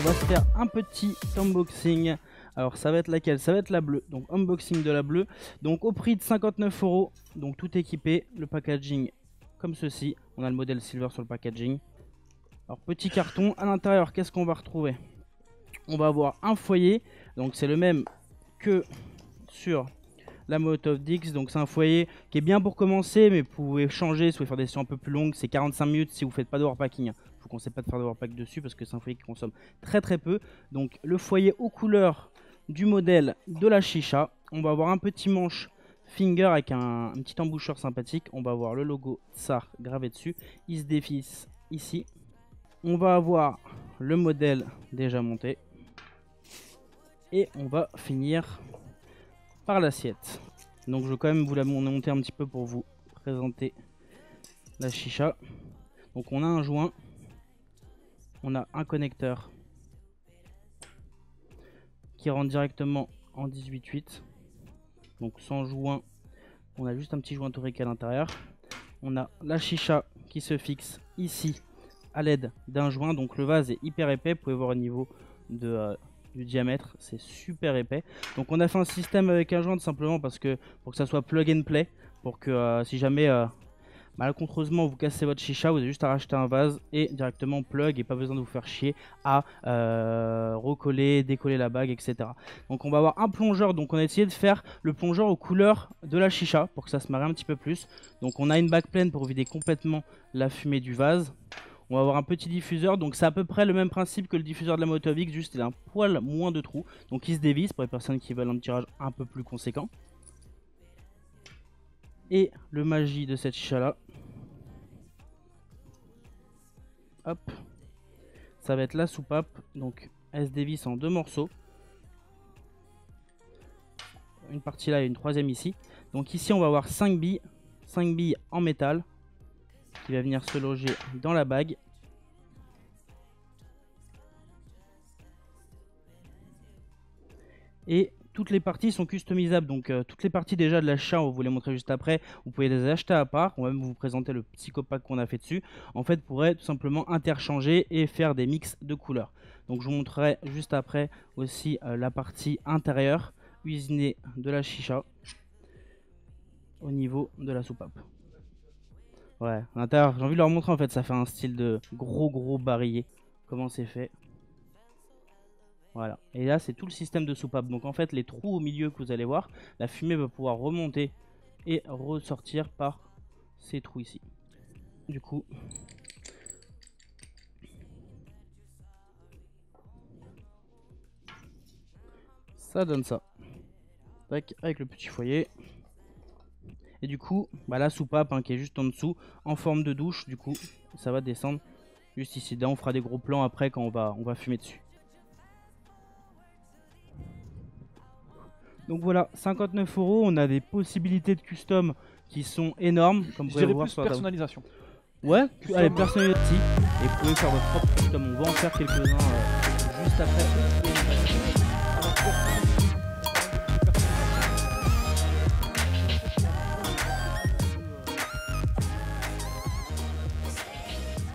va se faire un petit unboxing. Alors ça va être laquelle? Ça va être la bleue. Donc unboxing de la bleue. Donc au prix de 59 €. Donc tout équipé. Le packaging comme ceci. On a le modèle silver sur le packaging. Alors petit carton. À l'intérieur, qu'est-ce qu'on va retrouver? On va avoir un foyer. Donc c'est le même que sur la Molotov Dix. Donc c'est un foyer qui est bien pour commencer, mais vous pouvez changer si vous voulez faire des sessions un peu plus longues. C'est 45 minutes si vous ne faites pas de overpacking. Je vous conseille pas de faire de overpack dessus parce que c'est un foyer qui consomme très peu. Donc le foyer aux couleurs du modèle de la chicha. On va avoir un petit manche finger avec un petit emboucheur sympathique. On va avoir le logo Tsar gravé dessus. Il se dévisse ici. On va avoir le modèle déjà monté. Et on va finir par l'assiette. Donc je vais quand même vous la monter un petit peu pour vous présenter la chicha. Donc on a un joint, on a un connecteur qui rentre directement en 18/8. Donc sans joint, on a juste un petit joint torique à l'intérieur. On a la chicha qui se fixe ici à l'aide d'un joint. Donc le vase est hyper épais, vous pouvez voir au niveau du diamètre, c'est super épais. Donc on a fait un système avec un joint tout simplement parce que pour que ça soit plug and play, pour que si jamais malencontreusement vous cassez votre chicha, vous avez juste à racheter un vase et directement plug et pas besoin de vous faire chier à recoller, décoller la bague, etc. Donc on va avoir un plongeur. Donc on a essayé de faire le plongeur aux couleurs de la chicha pour que ça se marie un petit peu plus. Donc on a une bague pleine pour vider complètement la fumée du vase. On va avoir un petit diffuseur, donc c'est à peu près le même principe que le diffuseur de la Molotov X, juste il a un poil moins de trous. Donc il se dévisse pour les personnes qui veulent un tirage un peu plus conséquent. Et le magie de cette chicha là, hop, ça va être la soupape. Donc elle se dévisse en deux morceaux. Une partie là et une troisième ici. Donc ici on va avoir 5 billes en métal qui va venir se loger dans la bague. Et toutes les parties sont customisables. Donc toutes les parties déjà de la chicha, on va vous les montrer juste après. Vous pouvez les acheter à part. On va même vous présenter le psychopack qu'on a fait dessus. En fait, vous pourrez tout simplement interchanger et faire des mix de couleurs. Donc je vous montrerai juste après aussi la partie intérieure usinée de la chicha au niveau de la soupape. Ouais, à l'intérieur, j'ai envie de leur montrer en fait, ça fait un style de gros barillet. Comment c'est fait. Voilà, et là c'est tout le système de soupape. Donc en fait les trous au milieu que vous allez voir, la fumée va pouvoir remonter et ressortir par ces trous ici. Du coup, ça donne ça. Tac, avec le petit foyer. Et du coup, bah, la soupape qui est juste en dessous, en forme de douche, du coup, ça va descendre juste ici. Là, on fera des gros plans après quand on va fumer dessus. Donc voilà, 59 €. On a des possibilités de custom qui sont énormes. Comme vous pouvez voir sur la personnalisation. Ouais, allez, personnalisation. Et vous pouvez faire votre propre custom. On va en faire quelques-uns juste après.